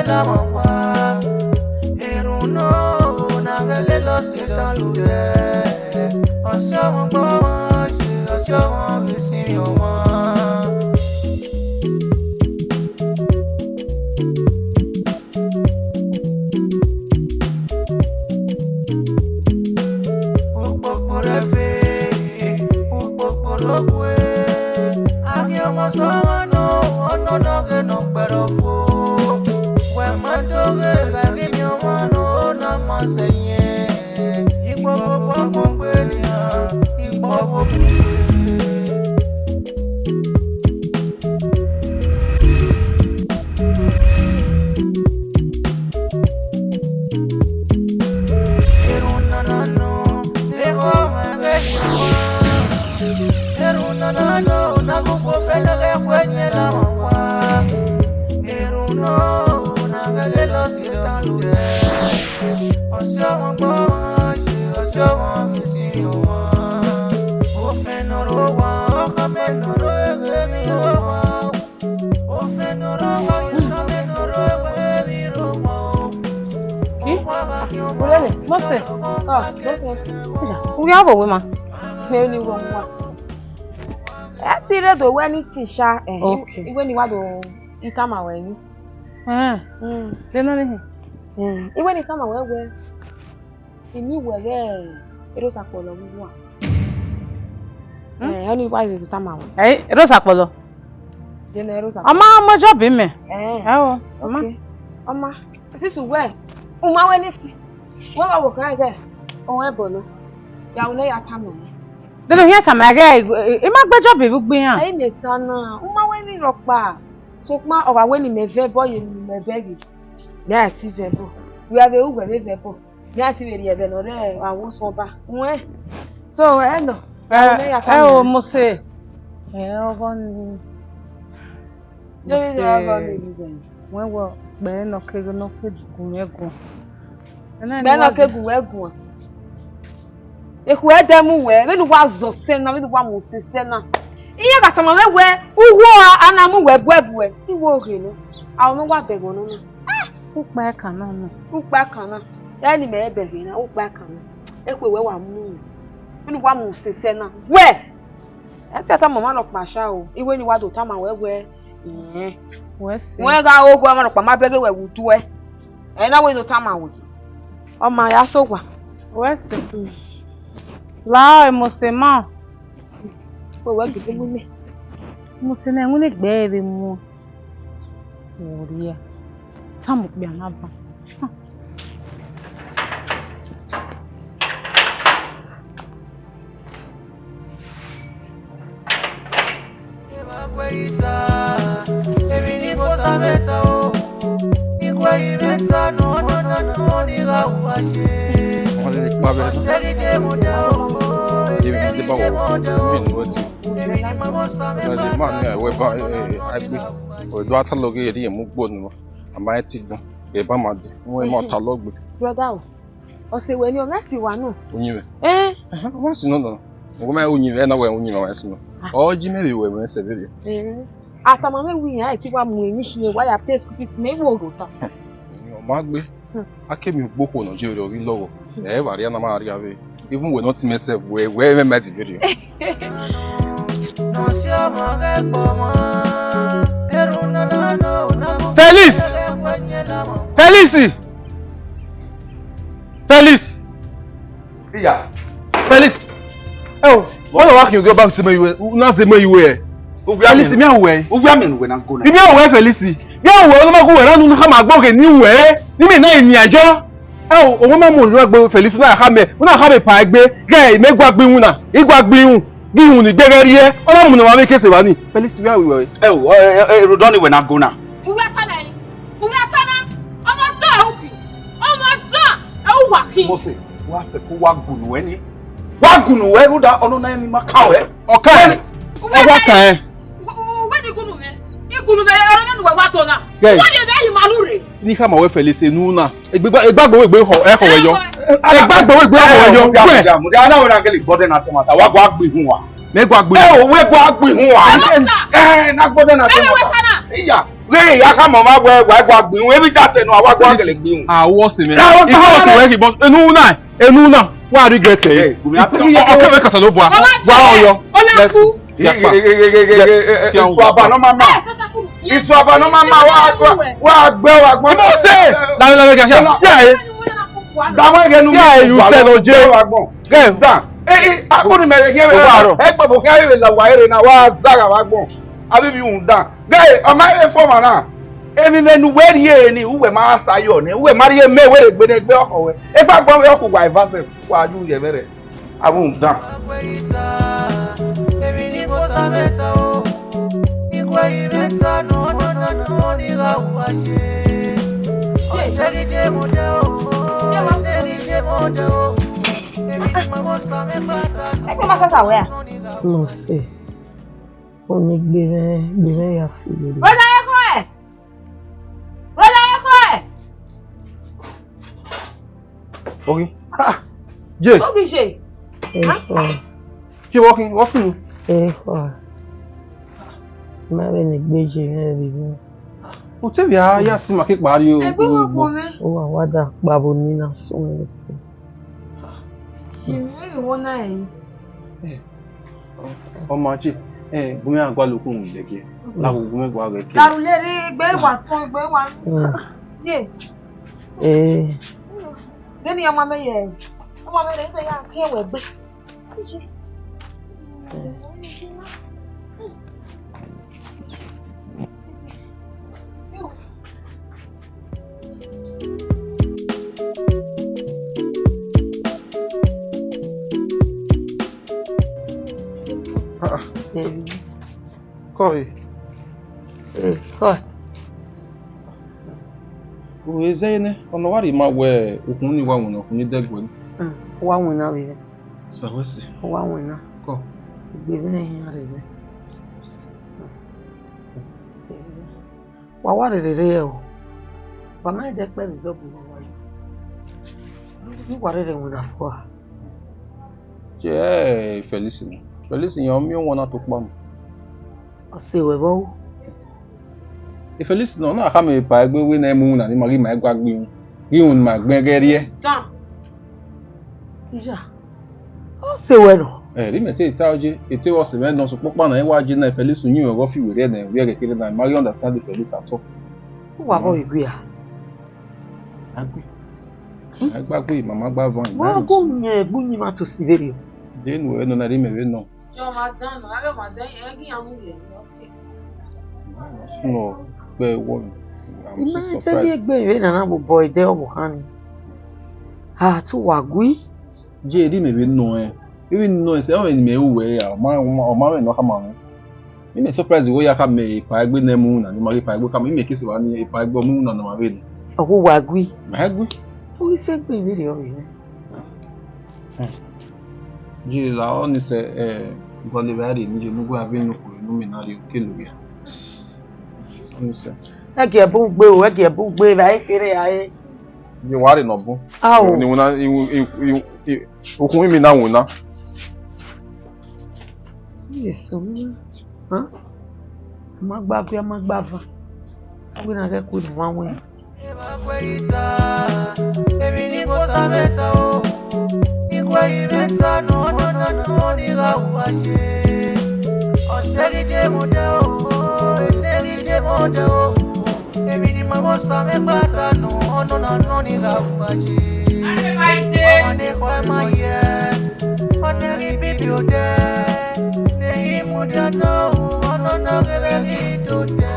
la mwa eruno nagale lo sitan luge osyo mbo osyo bisimi oma Even you want to eat time away. Even if time away, you knew where it was a color. Only why is the time away? Hey, it was a color. Then it was a my job in me. Oh, Mama, this is where. Oh, my when it's what I will cry there. Oh, I don't know your time. They don't hear some again. It might be job if we are. I need to know. Uma when we rock bar. So, ma or when you may boy, you may beg it. That's it. We have a Uber, Liverpool. That's it. You have another. I was over. So, I know. Oh, must say. When we're Ben or Kagan of Go. And then I go. If we had them where, when was the same, with one was the same. You got some other where, who were and I'm web. You walk in. I'll know what they want to know. Look back on Look back on any baby, look back on if we were one. When one was the same. Where? That's a time of my show. Even you want to tell my where. Where's where I will go on my baby where we do it. And I will time away. Oh, my ass over. Where's the La emosema. Well, what did you mean? Mosena ngune gbere mu. Oria. Tamu bia na ba. Brother, o se we ni o mesi wa no. Onyiwe. What's no. Ogoma onyiwe na we onyiwe wa so no. O ji me we we se be. Atama me wi ya ti wa mu enyi hie wa ya pay school fees me wo go ta. Magbe. Akemi Ogboko Nigeria ori lowo. Vari na ma ria we. Even we not myself we made the video. Felice! Yeah. Felice! Oh, what are you go back to me? Not the way you were. Felice, me away. Uviamen when I'm going. Me away, Felice. Me away, no go around no ha magbo ke ni we. Ni me na ni ajo. Oh, o ma mo lo gbo Felice na ha me. Una ha me pa egbe. Guy, me gba gbe una. Igba gbe hun. Gi hun ni gbere ri e. Ola mo na wa me kese wa ni. Felice, where we were. Rodoni when I'm going now. Mose, wa fe ko wa gunu eni. Wa gunu we ru da onu na mi ma ka we. O ka e. O wa ka e. We ni gunu me. Ni gunu me ara nu wa to na. Wa de dey malure. Ni ka ma we Felice nu na. Egbagbo we gbe ho e ho we yo. Egbagbo we gbe ho we yo. Mo de ana we na gele bode na temata. Wa gwa gbe hun wa. Me gwa gbe. We gwa gbe hun wa. Na bode na temata. Iya. Re ya ka mama wa gba gbin we bi that no wa gba gele gbin. Ah, what's it, man? If you want to work it, but enu na, why are you getting? Okay, we kasa no boa. Wa oyo. Let's Isu aba no mama. Isu aba no mama wa gbe wa gbon. Ibo say, la ga sha. Yeah. Damo ge nu you tell oje. Get down. Akuni me ge e gbo fo ke la wa ere na wa zaga wa gbon. Abi bi un down. Guy, o ma e form na. Emi menu we rie ni uwe ma sayo ni uwe ma rie me we gbe gbe oko we. E gba gbon we oko gba advance wa ju ye bere. Abi un down. Ebi ni ko sameta o. Igwe imeta no ni ga uaje. Oseri de mode o. Oseri de mode o. Ebi ni mo sameta no. Ẹ kí ma sọ́sà wẹ̀ à? No sé. O ní gbé ya fi lórí. Rọ́dà ẹ̀kọ́ ẹ̀. Rọ́dà ẹ̀kọ́ ẹ̀. Okay. Je. Tó bí ṣe. Je walking. Má bẹ ní gbé ṣe rẹ̀ rí ní. O te bi ya si ma ke pari o. Ẹgbẹ́ wọn kò mẹ́. Ó wà wádà pàbò nínà sún ẹsẹ̀. Ìrírí wọn náà yìí. Ọmọ achi. Bumi agwa lokun leke. La wo bumi gwa re ke. Darule rí gbé wà fún gbé wà. Yé. Lẹ́ni ọmọ mẹ́yẹ. Ọmọ mẹ́yẹ ń yà kí ẹ̀wẹ̀ gbé. Koi. Koi. O ezene, ono wari ma we okun ni wa wona okun ni degwe. Wá wọn náà rí rẹ̀. Sawesi. Wá wọn náà. Ko. Gbé lẹ́yìn rẹ̀ rẹ̀. Wà wá rẹ̀ rẹ̀ o. Bàmá ẹ̀jẹ̀ pẹ́ rìsọ́ọ̀bù wọn wáyé. Tí wà rẹ̀ wọn náà fọ́ a. Je Felicity. Felicity yan mi won na to pa mo. Ọ̀sẹ̀ ìwẹ̀ bọ́. Felicity na ha me pa egbe we na mu na ni mari ma gba gbe un. Ri un ma gben ge ri e. Tán. Ìjà. Ọ̀sẹ̀ ìwẹ̀ nọ. Ri me te ta oje, ete wo se me don so popa na e wa je na Felicity yin o fi we re na we re kere na mari understand the Felicity at all. Ó wà bọ́ ìgbé à. Agbe mama gba von. Wọ́n gún yẹn gbúyìn máa tó sí bèrè. De nu e no na ri me we no. Jọ máa dáná, lábẹ́ máa dán yẹn kí àwọn yẹn lọ sí. No, pe wo. I'm so Ìmọ̀ tẹ́lẹ̀ surprised. ẹgbẹ́ ìwé nàná bò bọ̀ ìdẹ́ ọ̀bọ̀ kan ni. Àtú wà gúí. Je ri me we no e. Even no se o ni me we ya, o ma we no ka ma no. Mi me surprise wo ya ka me pa egbe na mu na ni mari pa egbe ka mi me kisi wa ni pa egbe mu na na ma we ni. Ọ̀wọ́ wà gúí. Ma egbe. Ó rí sẹ́gbẹ́ ìwé rẹ̀ ọ̀rẹ́ rẹ̀. Je la o ni se gole vari ni je nugu avenu ko nu mi na ri kelu ya. Ni se. Ẹ̀gẹ̀ bó ń gbé o, ẹ̀gẹ̀ bó ń gbé ra ẹ̀fẹ̀rẹ̀ ayé. Ni wa ri no bu. Áò. Ni wona okun mi na wona. Èso mi. Má gbàgbé, má gbàgbá. Wọ́n náà rẹ̀ kó ní wọ́n wẹ̀. Ebi ni ko sameta o. Igwe imeta no ni ga uaje. Oseri de mode o. Oseri de mode o. Ebi ni mo sameta no ni ga uaje. Ane ko ma ye. Ane ri bibi ode. Ne imudia no. Ono no gebe do de.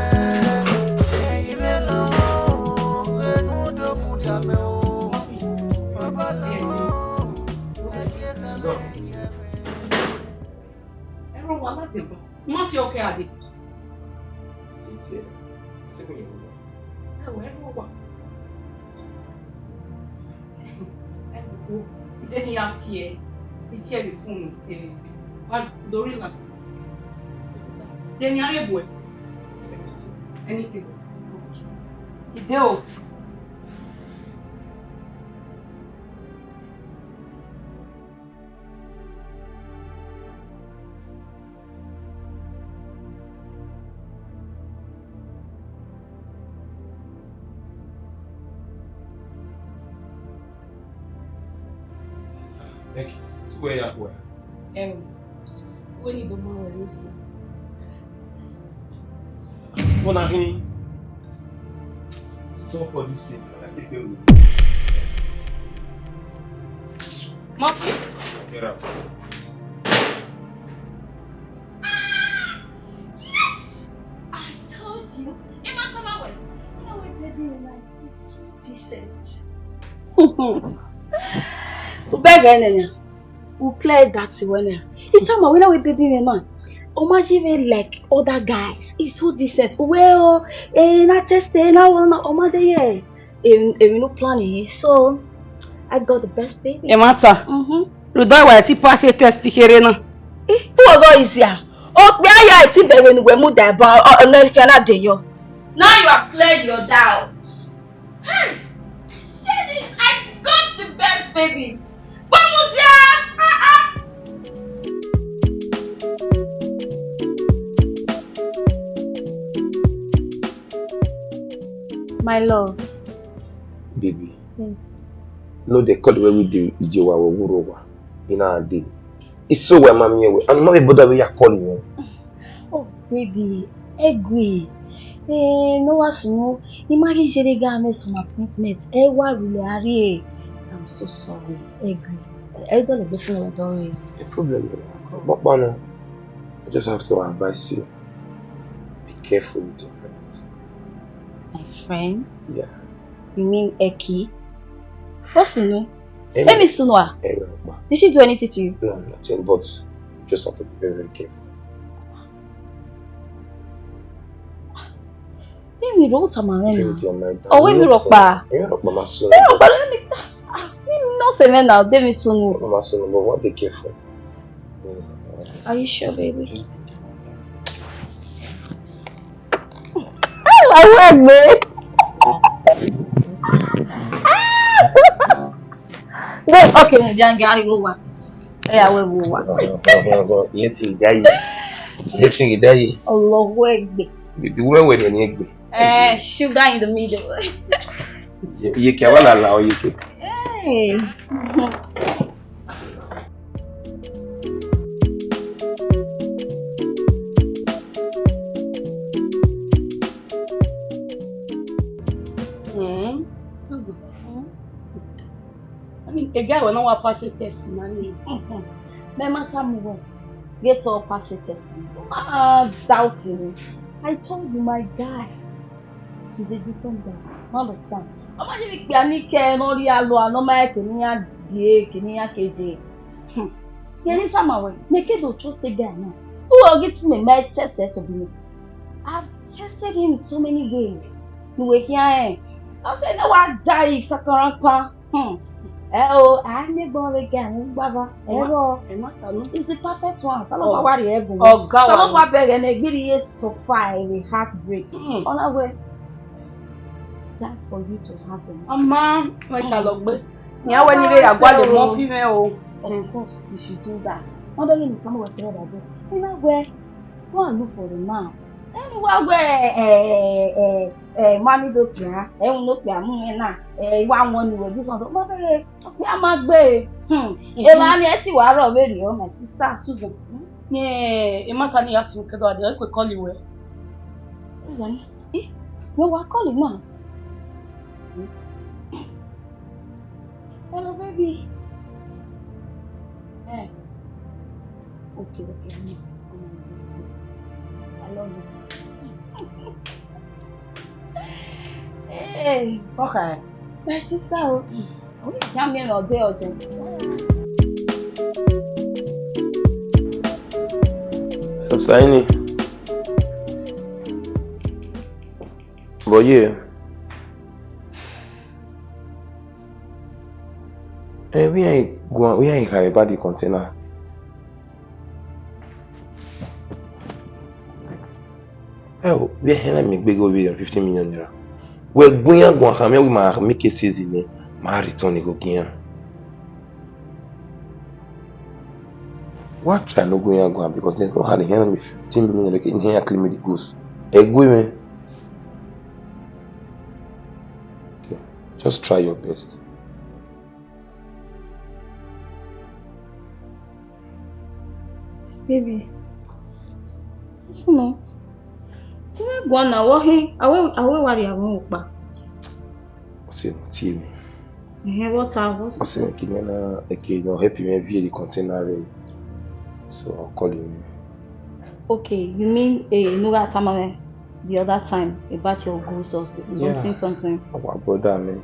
Not your care. Then you have here, the phone, the relax. Then you are able. Anything. Ideo. Okay. Where you at? We need the money, listen. Monahini. Stop for this thing. I keep you. Mom. Get out. I told you. Emma Tamawe. You know what baby like is so decent. We beg her. We clear that one. You tell me we know we baby man. Imagine like other guys. He's so decent. Well, not testing. I wanna imagine. We no planning. So I got the best baby. Emata. Rudo wa ti pass test here na. Who go is here? Oh, where you are? Ti bẹ̀rẹ̀ ni we mu da ba American na dey yo. Now you have cleared your doubts. Hey, I said it. I got the best baby. Bamudia! My love. Baby. No, they call where we do Ijewa or Wurowa in our day. It's so where mommy and not a bother we are calling you. Oh, baby. Egui. No was no. Imagine she got me some appointment. Really. I'm so sorry. Egui. I don't listen to Dory. No problem. But Bano, I just have to advise you. Be careful with your friends. My friends? Yeah. You mean Eki? What's the name? Let me Sunwa. Did she do anything to you? No, nothing, but you just have to be very, very careful. Then we wrote a man. Oh, we wrote ba. We wrote Mama Sunu. But let me. No say men now. Then we Sunu. Mama Sunu, but what they careful. Are you sure, baby? I work, babe. Okay, jangan gari luar. Awe luar. Yeti dai. Allah wegbe. The woman with an egg. Sugar in the middle. You can't allow you to. Hey. Susan. I mean, a guy will not pass a test, man. No matter what, get all pass a test. Doubting. I told you, my guy. He's a decent guy. Understand? Imagine if Yannick no real no my Kenya Kenya KJ. Here some away. Make it don't trust a guy now. Who will get me my test to be? I've tested him in so many ways. You were here. I said, no, I die. Kakaranka. I never again. Baba. It's the perfect one. Some of our ego. Oh, God. Some of our beg and a video so far a heartbreak. On our way. It's time for you to have them. Mama, my child. Yeah, when you are going to more female. Of course, you should do that. Not only in some of the other day. You know where? Go and look for the man. Anywhere where money do clear, no clear, one you will do something. But we are my way. My sister Susan. Yeah, Emma can ask you to call you. You are calling now. Hello, baby. Okay. I love it. Hey. Okay. My sister. Come here all day urgent. Saini. But yeah. We ain't carry back the container. Oh, we are make big over 15 million naira. We're going to go and make a season. My return go again. What try no going to go because there's no how the hand with 15 million in here clean the goose. Okay, just try your best. Baby. Listen, no. You go now. I will worry about Opa. Você não tinha. What have us? Você não queria na aqui no happy me via the container. So I'll call you. Okay, you mean Nuga Tamame the other time about your goose or something? Our brother, man.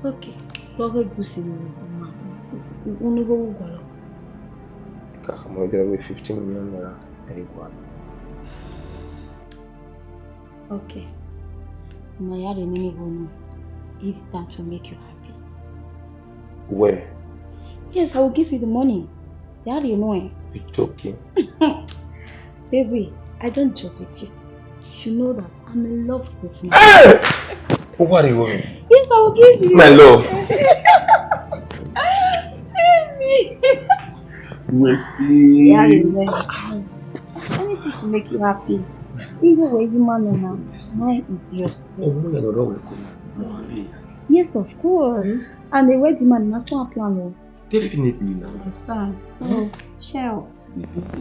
Okay. Go goose. Unugo. I'm going to 15 million naira. Okay. My yard in if that will make you happy. Where? Yes, I will give you the money. Yard, you know it. You're joking. Baby, I don't joke with you. You should know that I'm in love with this man. Hey! What are you doing? Yes, I will give you. My love. Anything to make you happy. Either way, you man now. Mine is yours too. Yes, of course. And the wedding man, that's what I plan. Definitely now. Understand? So, share. I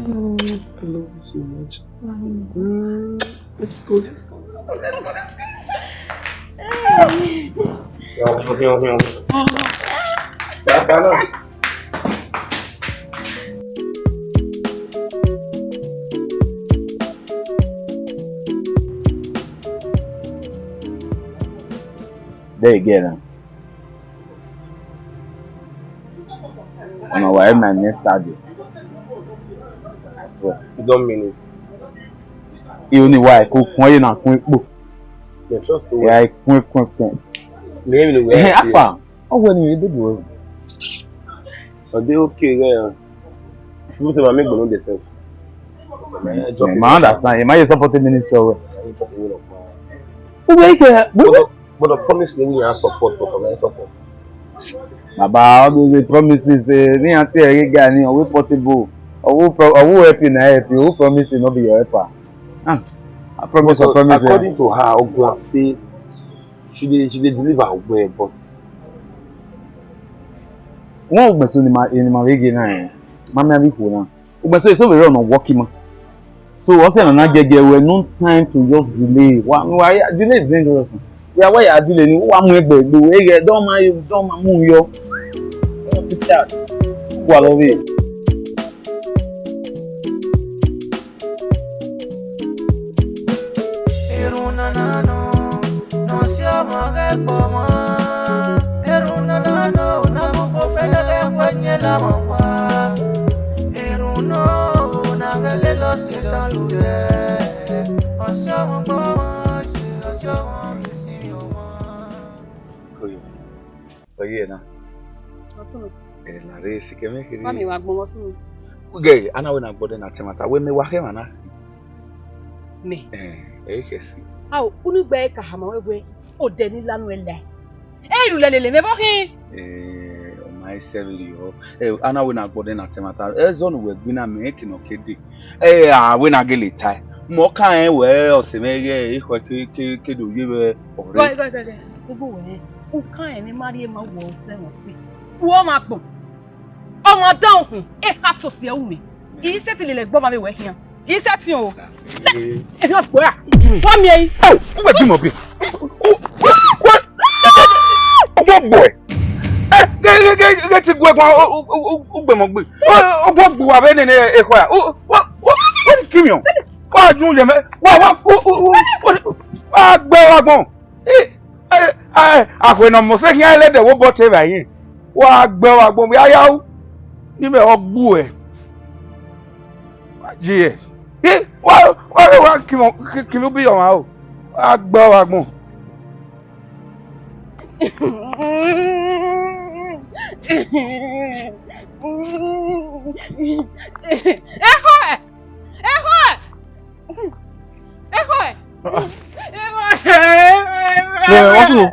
love you so much. Let's go. There you get them. On our way, my next target. I swear. You don't mean it. You only why I cook when you not quick book. You trust the Yeah, quick. Maybe the way. Hey, Apa. Oh, when you did work. Are they okay, yeah? You say, make them themselves. I understand. You might support the ministry. But the promise me you support, but I support. Baba, all those promises, we are telling you, we portable. Who help you now? Help you? Who promise you not be your helper? I promise. According to her, Ogbomo say she deliver well, but one Ogbomo in my region now. Mama be cool now. Ogbomo is so very on working. So what's an agege? We no time to just delay. Why delay is dangerous. Yeah, why you dealing? One way back, the way you don't move yo. To start. What are we? Oyena. Osuno. Na race ke me kiri. Mami wa gbon Osuno. Uge ana we na gbode na temata we me wa he manasi. Me. Kesi. Aw, unu gbe ka ha ma we gbe. O de ni lanu ele. Elu lelele me bo hin. O mai sevili o. Ana we na gbode na temata. Ezonu we gbi na me kino kede. We na gele tai. Mo kan we o se mege ihwe ke do ye ore. Go. Gbogbo we. O kan mi mari e ma wo se won si. Wo ma pon. Ọmọ dan hun e ha to se wu mi. Yi se ti le gbo ma me we hian. Yi se ti o. E no gbo ya. Wa mi eyin. O we ji mo bi. What boy? Get ti gbo egbon o gbe mo gbe. O gbo wa be ni e ko ya. What kimion? Wa jun le me. Wa gbe wa gbon. Àpẹnà mọ̀sẹ́ kí á lẹ́dẹ̀ wó bọ́ tẹ́bà yìí wà gbẹ́ wà gbọ́n bí ayáwó níbẹ̀ ọgbú ẹ̀ wà jí ẹ̀ wà kí ló bí ọ̀wá o wà gbẹ́ wà gbọ́n. What's wrong?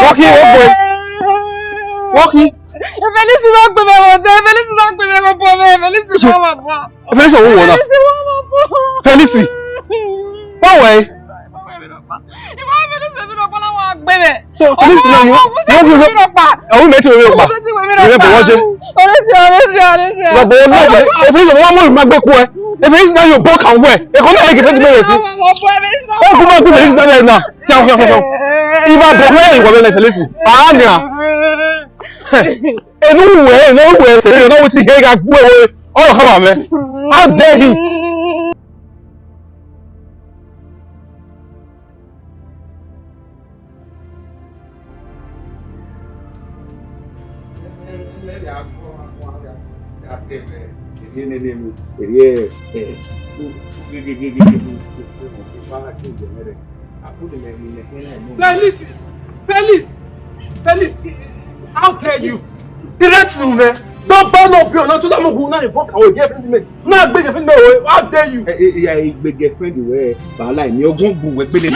Walk here, boy. Walk here. Felice ma gbe me won te. Felice ma gbe me po me. Felice ma wa po. Felice wo wo na. Felice. Báwo ẹ? Ìwọ Felice mi ro pa la wa gbe me. So Felice na yo. Wọ́n fi pa. Àwọn mẹ́tò wé pa. Wé pa wọ́n jẹ́. But if you want more, my back way. If it's not your book and where, you come here give me the oh, come on, listen to now. Tell. If I block you, go listen. Ah, yeah. No way. Say you know what you get go. Oh, come on, man. How dare he? Felix, how dare you? Direct me, man. Don't burn up your not to that move. Not invoke our girlfriend, man. Not big friend, how dare you? Yeah, big girlfriend, where Bala, you're going to go with Benin.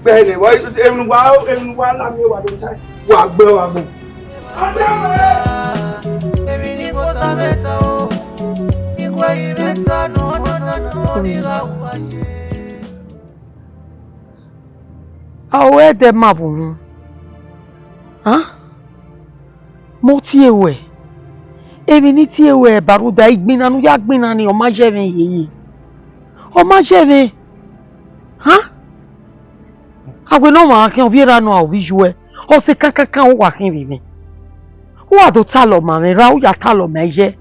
Benin, why is everyone laughing about the time? Wagbo. Awe de mabu. Huh? Moti ewe. Ebi ni ti ewe baruda igbina nu ya gbina ni o ma jeve yeye. O ma jeve. Huh? Awe no ma kan obiera no a obijuwe. O se kankan o wa kin bibi. O ado talo ma me ra o ya talo meje.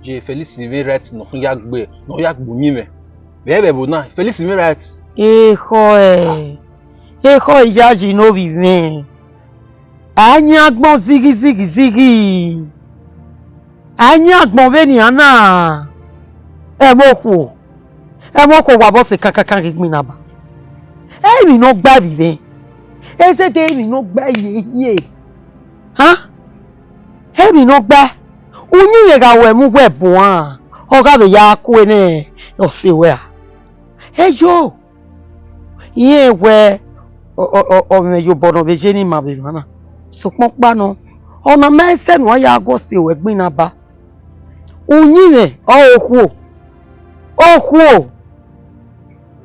Je Felix ni right no ya gbe, no ya gbunyi me. Bebe bo na, Felix ni right. Eko ijaji no bibi. Anya agbon zigi. Anya agbon beni ana. Emoko wa bo se kankan gbina ba. Emi no gba bibi. Ese te emi no gba ye. Huh? Emi no gba. Unyi ye ga we mu we bo an. Oga be ya ku ene o se we a. Ejo. Ye we o me yo bono be je ni ma be mana. So pon pa no. Ona me se no ya go se we gbina ba. Unyi ye o ku.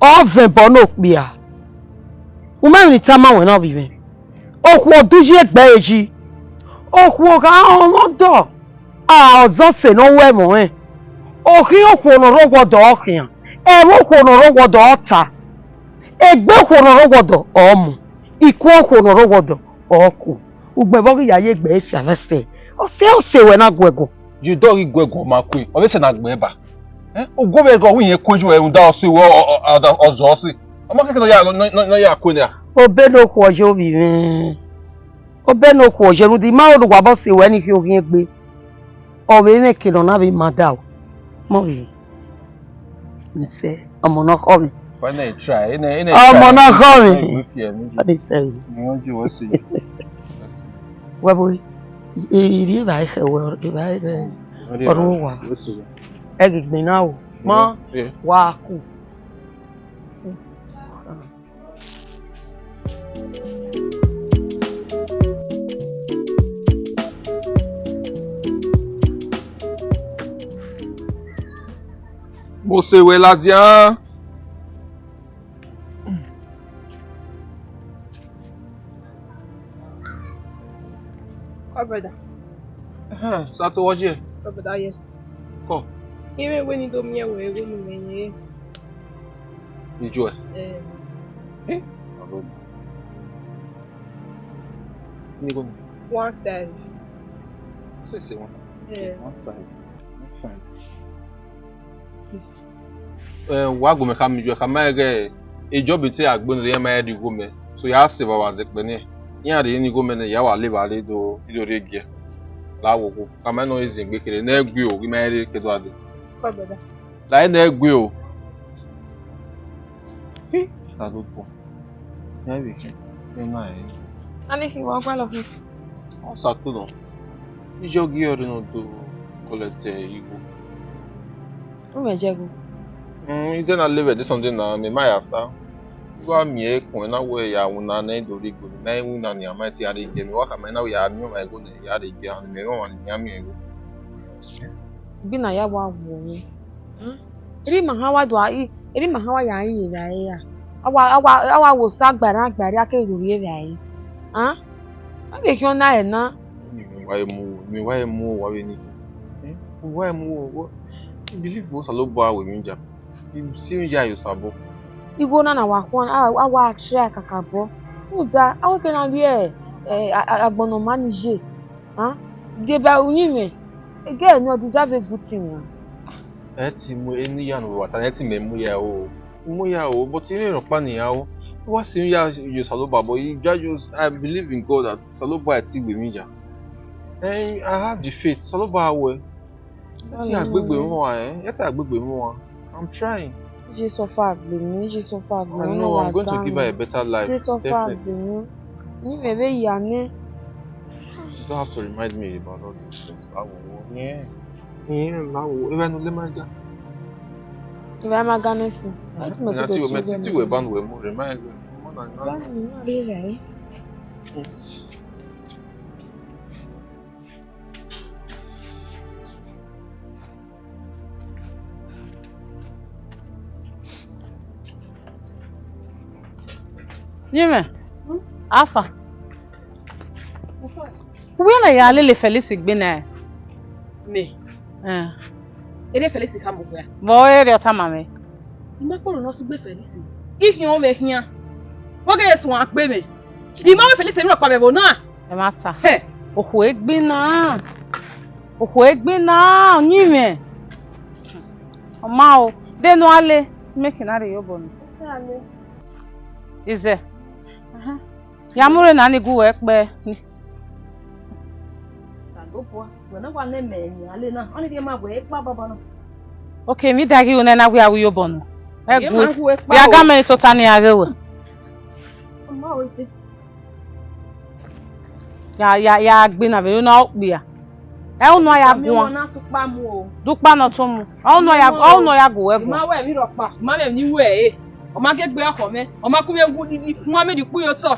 O ve bono pe a. O ma ni tama we na bibi. O ku oduji egbe eji. O ku ga o do. Ozo se no we mo e. O ki o ku no rogodo okian. E mo ku no rogodo ota. Egbe ku no rogodo omu. Iku ku no rogodo oku. Ugbe bo ya ye egbe fi alese. O se we na gwego. You don't igwego ma ku. O be se na gbe ba. Ogwo be go wi yen koju e nda o se wo ozo si. O ma keke no ya ku ni a. Obe no ku oje obi mi. Obe no ku oje nu di ma o wa bo se we ni fi okin egbe. Obe me kilo na be madao. Mo wi. Me say omo no ko mi. Why not try? Omo no ko mi. What they say? You want see. Wa boy. Iri ba e we ba e. Oru wa. Egbe na o. Mo wa ku. Mo se we la dian. Oh, brother. Sato waje. Oh, brother, yes. Ko. Even when you do me away, when you Enjoy. Ni go. 1.5. Say 1. Yeah. 1.5. Wa go me ka mi jo ka ma ge ejo bi ti agbonu le ma di go me. So ya se ba wa ze pe ni. Yan de ni go me ne ya wa le ba le do video re gie. La wo kama no izin gbe kele na egbe o, mi ere kedo ade. Kwa brother. La na egbe o. Salopo. Ya bi ke. Se na e. Ani ki wa kwa love. O sa to no. Ijogi ore no do collect Igbo. O me jego. Ize na live this something na me ma ya sa. Gwa mi e kun na we ya wuna na do Igbo. Na e wuna ni ama ti are je mi wa ka me na we ya mi ma ego na ya re je an me wa ni ami ego. Bi na ya wa wo ni. Iri ma ha wa do ai, iri ma ha wa ya yin ya ya. Awa wo sa gbara ake rori e ya yi. Ah? Ade ki ona e na. Mi wa emu wa we ni. Wa emu wo. Believe wo Salobo awe mi nja. Si nja yo sabo. Igbo na wa kwon awa try kakabo. Uja awo ke na bi agbono manage. Ah? De ba uyin me. Again no deserve a good thing. Eti mo eni ya no wa ta eti me mu ya o. Mu ya o, but you no pa ni ya o. Wa si ya yo Salobo but you just I believe in God that Salobo ati we mi nja. I have the faith Salobo awe. Eti agbegbe mo wa eti agbegbe mo wa. I'm trying. Jesus suffer me, Jesus suffer me. I know I'm going to give her a better life. Jesus suffer me. Ni bebe ya ne. You don't have to remind me about all these things. Yeah. Even no lemanga. Vai maganesi. Na ti o metiti we ban we mo remind me. Mo na na. Não, ali Nyeme. Afa. Where na ya lele Felix gbe na? Me. Ere Felix ka mo ya. Bo ere ota mame. Ima ko no so gbe Felix. If you want me hian. Wo ge sun ape me. Ima we Felix mi ro pa be bo na. E mata. Ohu egbe na. Ohu egbe na, nyime. Oma o, de no ale, make na re yobo no. Ale. Ize. Ya mure na ni gu ekpe. Salopo, we na wa na me ni ale na. Oni de ma bo ekpa baba no. Okay, mi dagi una na wi awu yobo no. Egu. Ya ga me tota ni arewe. Oma o ite. Ya gbe na be na okpi ya. E unu ya gu won. Mi na tupa mu o. Dupa no to mu. Unu ya gu egu. Ma we mi ro pa. Ma me ni we e. Oma ke gbe ako me. Oma ku me gu didi. Mo me di ku yo to.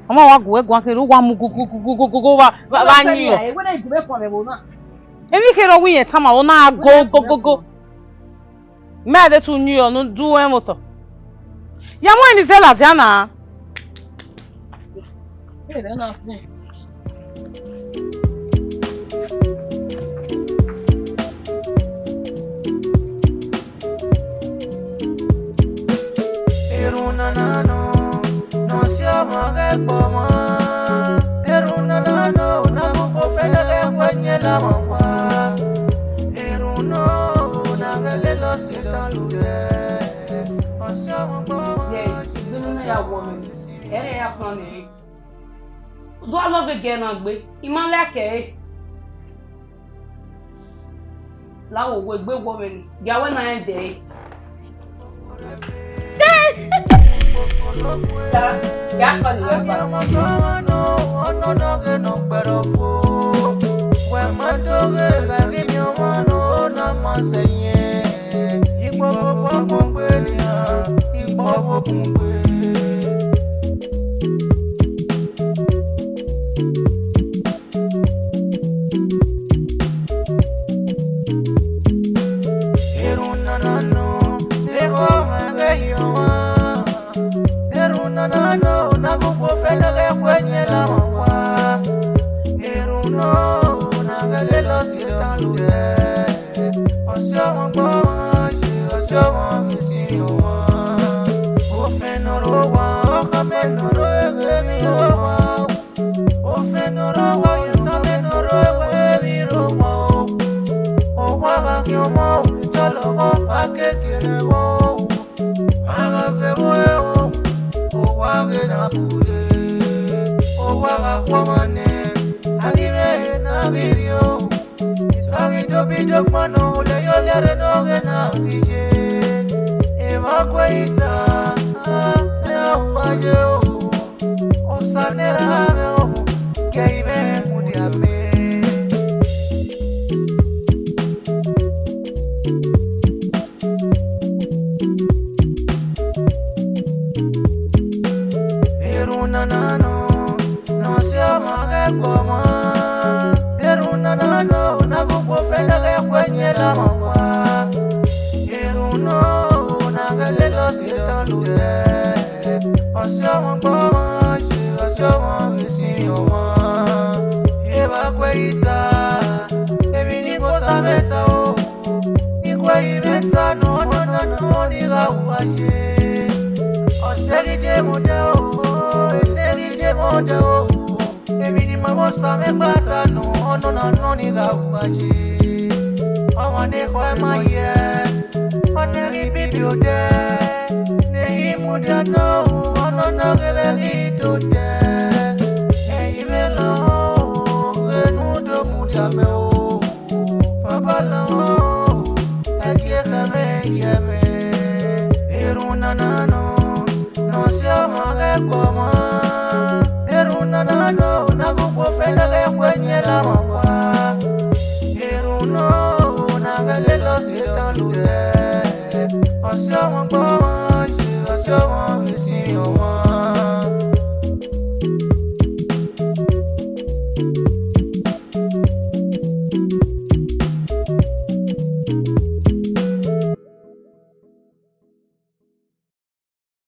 Oma wa gu egu akere wa mu gugugugugugu wa nyi yo. E we na igbe ko me bo na. Emi kero wi yen tama ona go. Me de tu nyi yo no du e moto. Ya mo ni zela jana. E de na fun. No siamo Ogbomo. Erunanano, nakukufele kwenye la mwa. Eruno, nagalelo sitaluye. Osiamo Ogbomo. Yes, you ya woman. Ere ya plan ni. Do I love again agbe? Iman leke. Lawo we gbe woman. Ya we na dey. Ya pa ni we pa. Nagime nagirio Isagito bidok mano le yolere noge nagije Eva kweita na ubaje Osanera me Kaibe mudiame Nano, no sia Ogbomo. Eruna nano, nagupo fenda ke kwenye la mwa. Eruno, nagalelo sitandude. Osia Ogbomo, osia mwisini oma. Eba kweita, ebini kosa meta o. Ikwe imeta no niga ubaye. Oseride muda o. Modo, ebini mabosa me pasa no ni gawaji. Awane kwa maye, ane bibi ode. Ne imudia no, no gele ode. E ibelo, enudo mudia me o. Babalo, ekie kame yeme. Eruna nano, no sia Ogbomo. Nano, nagupo fenda ke kwenye la mwa. Eruno, nagalelo sitandude. Osabuohien, osabuohien,